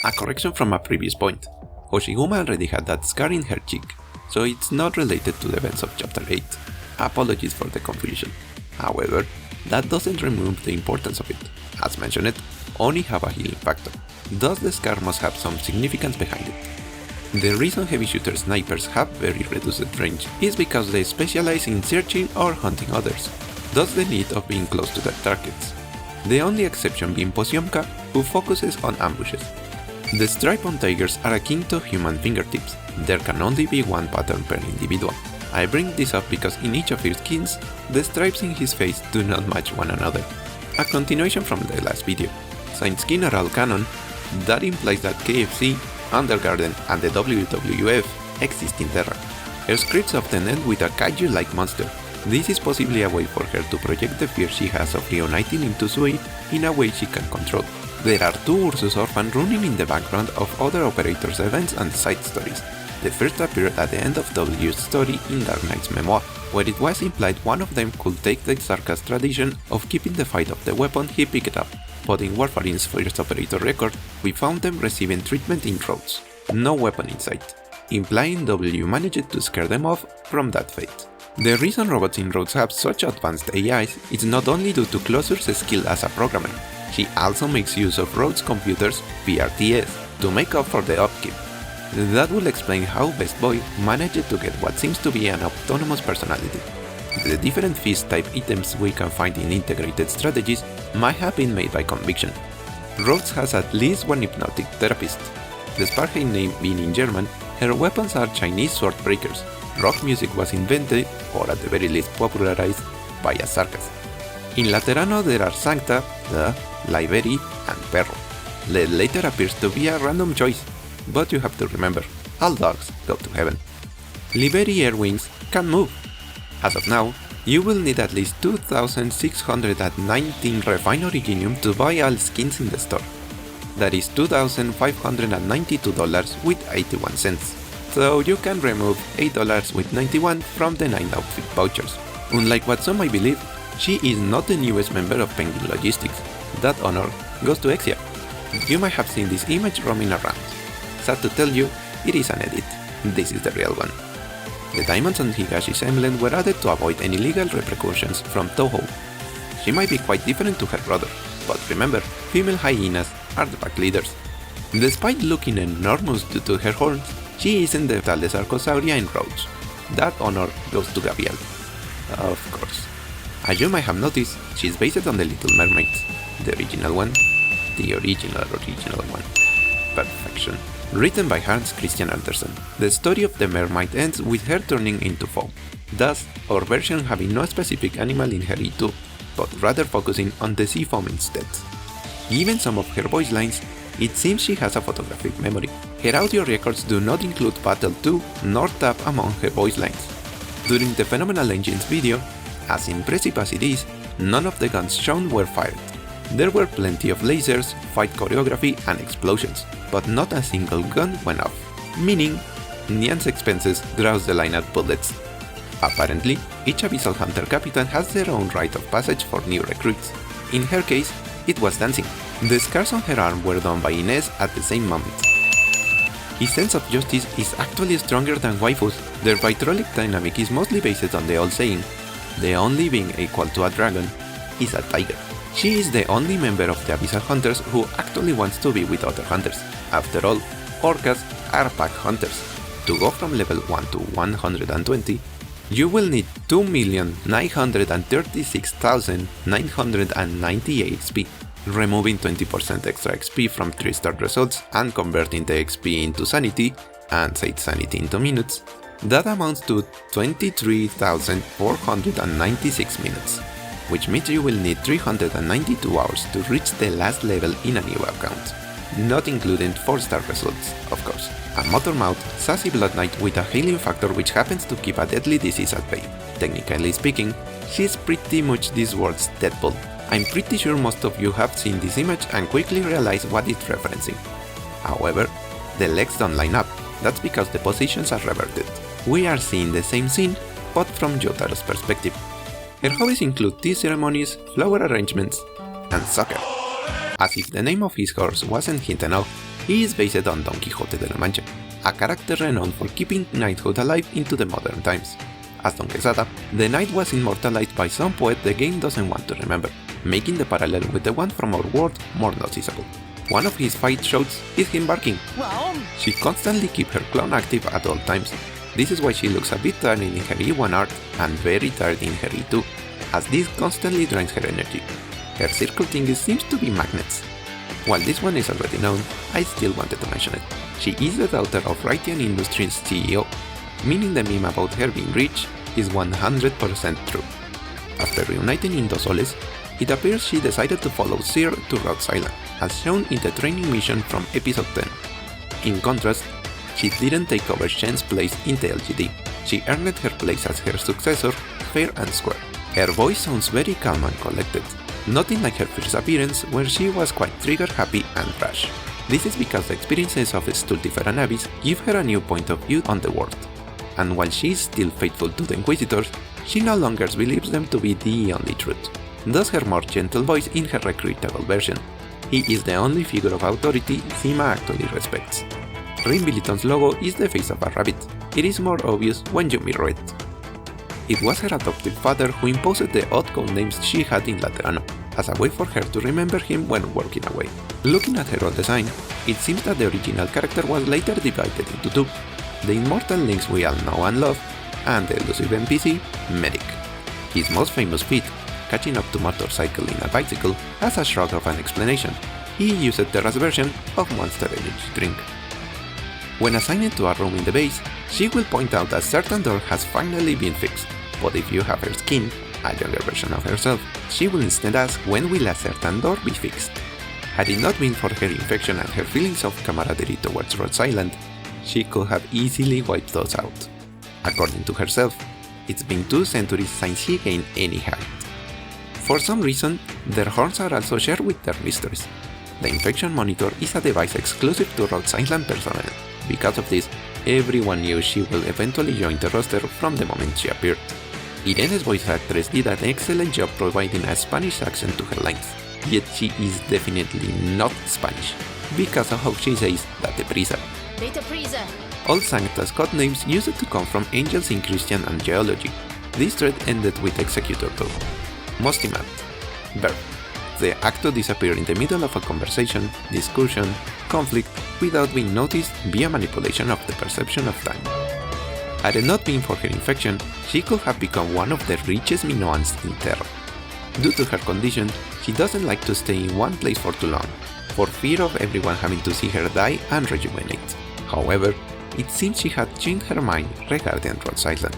A correction from a previous point. Hoshiguma already had that scar in her cheek, so it's not related to the events of Chapter 8. Apologies for the confusion. However, that doesn't remove the importance of it. As mentioned, oni have a healing factor, thus the scar must have some significance behind it. The reason heavy shooter snipers have very reduced range is because they specialize in searching or hunting others, thus the need of being close to their targets. The only exception being Posyomka, who focuses on ambushes. The stripe-on tigers are akin to human fingertips. There can only be one pattern per individual. I bring this up because in each of his skins, the stripes in his face do not match one another. A continuation from the last video. Since skins are all canon, that implies that KFC, Undergarden and the WWF exist in Terra. Her scripts often end with a kaiju-like monster. This is possibly a way for her to project the fear she has of reuniting into Sui in a way she can control. There are two Ursus orphans running in the background of other operators' events and side stories. The first appeared at the end of W's story in Dark Knight's memoir, where it was implied one of them could take the Sarkaz tradition of keeping the fight of the weapon he picked up, but in Warfarin's first operator record, we found them receiving treatment in Rhodes. No weapon in sight, implying W managed to scare them off from that fate. The reason robots in Rhodes have such advanced AIs is not only due to Closur's skill as a programmer. She also makes use of Rhodes computers, PRTS, to make up for the upkeep. That will explain how Best Boy managed to get what seems to be an autonomous personality. The different fist type items we can find in integrated strategies might have been made by conviction. Rhodes has at least one hypnotic therapist. Despite her name being in German, her weapons are Chinese sword breakers. Rock music was invented, or at the very least popularized, by a Sarkaz. In Laterano there are Sancta, Liberi, and Perro. The later appears to be a random choice, but you have to remember, all dogs go to heaven. Liberi air wings can move. As of now, you will need at least 2,619 refined originium to buy all skins in the store. That is $2,592 with 81 cents. So you can remove $8 with 91 from the 9 outfit vouchers. Unlike what some might believe, she is not the newest member of Penguin Logistics. That honor goes to Exia. You might have seen this image roaming around. Sad to tell you, it is an edit. This is the real one. The diamonds on Higashi's emblem were added to avoid any legal repercussions from Toho. She might be quite different to her brother, but remember, female hyenas are the pack leaders. Despite looking enormous due to her horns, she isn't the tallest Archosauria in Rhodes. That honor goes to Gabriel. Of course. As you might have noticed, she's based on the Little Mermaids. The original one. The original one. Perfection. Written by Hans Christian Andersen, the story of the mermaid ends with her turning into foam. Thus, our version having no specific animal in her E2, but rather focusing on the sea foam instead. Given some of her voice lines, it seems she has a photographic memory. Her audio records do not include Battle 2 nor Tap among her voice lines. During the Phenomenal Engines video, as impressive as it is, none of the guns shown were fired. There were plenty of lasers, fight choreography and explosions, but not a single gun went off, meaning Nian's expenses draws the line at bullets. Apparently, each Abyssal Hunter Captain has their own rite of passage for new recruits. In her case, it was dancing. The scars on her arm were done by Inés at the same moment. His sense of justice is actually stronger than Waifu's. Their vitrolic dynamic is mostly based on the old saying, the only being equal to a dragon is a tiger. She is the only member of the Abyssal Hunters who actually wants to be with other hunters. After all, orcas are pack hunters. To go from level 1 to 120, you will need 2,936,998 XP, removing 20% extra XP from 3-star results and converting the XP into sanity, and Sage sanity into minutes. That amounts to 23,496 minutes, which means you will need 392 hours to reach the last level in a new account, not including 4-star results, of course. A motor-mouthed, sassy Blood Knight with a healing factor which happens to keep a deadly disease at bay. Technically speaking, she's pretty much this world's Deadpool. I'm pretty sure most of you have seen this image and quickly realize what it's referencing. However, the legs don't line up, that's because the positions are reverted. We are seeing the same scene, but from Jotaro's perspective. Her hobbies include tea ceremonies, flower arrangements, and soccer. As if the name of his horse wasn't hint enough, He is based on Don Quixote de la Mancha, a character renowned for keeping knighthood alive into the modern times. As Don Quixote, the knight was immortalized by some poet the game doesn't want to remember, making the parallel with the one from our world more noticeable. One of his fight shots is him barking. She constantly keeps her clone active at all times. This is why she looks a bit tired in her E1 art and very tired in her E2, as this constantly drains her energy. Her circle thingy seems to be magnets. While this one is already known, I still wanted to mention it. She is the daughter of Raytheon Industries CEO, meaning the meme about her being rich is 100% true. After reuniting in Dos Soles, it appears she decided to follow Sir to Rhodes Island, as shown in the training mission from episode 10. In contrast, she didn't take over Shen's place in the LGD. She earned her place as her successor, fair and square. Her voice sounds very calm and collected, nothing like her first appearance where she was quite trigger-happy and rash. This is because the experiences of Stultifer and Abyss give her a new point of view on the world. And while she is still faithful to the Inquisitors, she no longer believes them to be the only truth. Thus her more gentle voice in her recruitable version. He is the only figure of authority Zima actually respects. Rin Biliton's logo is the face of a rabbit. It is more obvious when you mirror it. It was her adoptive father who imposed the odd code names she had in Laterano, as a way for her to remember him when working away. Looking at her old design, it seems that the original character was later divided into two: the immortal Lynx we all know and love, and the elusive NPC, Medic. His most famous feat, catching up to motorcycle in a bicycle, has a shrug of an explanation. He used Terra's version of Monster Energy drink. When assigned to a room in the base, she will point out that certain door has finally been fixed, but if you have her skin, a younger version of herself, she will instead ask when will a certain door be fixed. Had it not been for her infection and her feelings of camaraderie towards Rhodes Island, she could have easily wiped those out. According to herself, it's been 2 centuries since she gained any height. For some reason, their horns are also shared with their mistress. The infection monitor is a device exclusive to Rhodes Island personnel. Because of this, everyone knew she will eventually join the roster from the moment she appeared. Irene's voice actress did an excellent job providing a Spanish accent to her lines, yet she is definitely not Spanish, because of how she says "date prisa." Date prisa. All Sancta's code names used to come from angels in Christian and geology. This thread ended with Executor though. Mostimat. Verb. The act to disappear in the middle of a conversation, discussion, conflict, without being noticed via manipulation of the perception of time. Had it not been for her infection, she could have become one of the richest Minoans in Terra. Due to her condition, she doesn't like to stay in one place for too long, for fear of everyone having to see her die and rejuvenate. However, it seems she had changed her mind regarding Rhodes Island.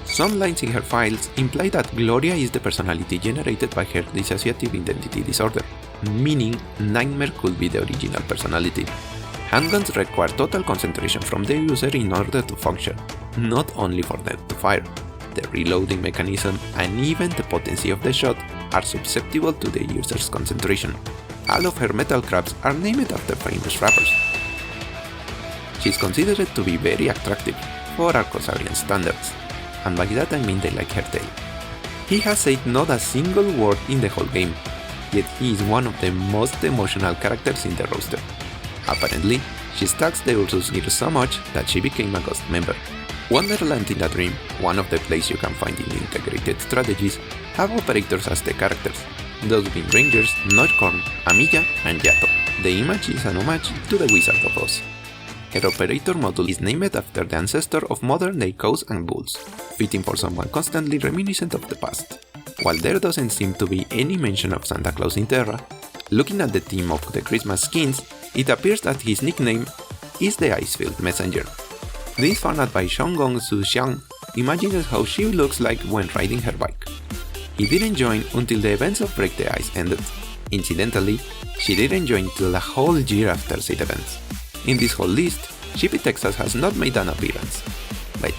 Some lines in her files imply that Gloria is the personality generated by her dissociative identity disorder, meaning Nightmare could be the original personality. Handguns require total concentration from the user in order to function, not only for them to fire. The reloading mechanism and even the potency of the shot are susceptible to the user's concentration. All of her metal crabs are named after famous rappers. She's considered to be very attractive for Arcosaurian standards, and by that I mean they like her tail. He has said not a single word in the whole game, yet he is one of the most emotional characters in the roster. Apparently, she stalks the Ursus gear so much that she became a ghost member. Wonderland in a Dream, one of the plays you can find in integrated strategies, have operators as the characters, those being Rangers, Nordkorn, Amiya, and Yato. The image is an homage to the Wizard of Oz. Her operator module is named after the ancestor of modern-day cows and bulls, fitting for someone constantly reminiscent of the past. While there doesn't seem to be any mention of Santa Claus in Terra, looking at the theme of the Christmas skins, it appears that his nickname is the Icefield Messenger. This fanart by Shongong Su-xiang imagines how she looks like when riding her bike. He didn't join until the events of Break the Ice ended. Incidentally, she didn't join till a whole year after said events. In this whole list, Shippy Texas has not made an appearance. Wait,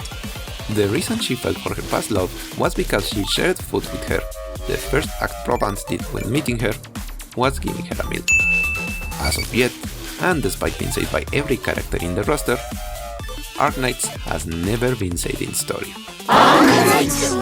the reason she fell for her past love was because she shared food with her. The first act Provence did when meeting her was giving her a meal. As of yet, and despite being said by every character in the roster, Arknights has never been said in story. Arknights.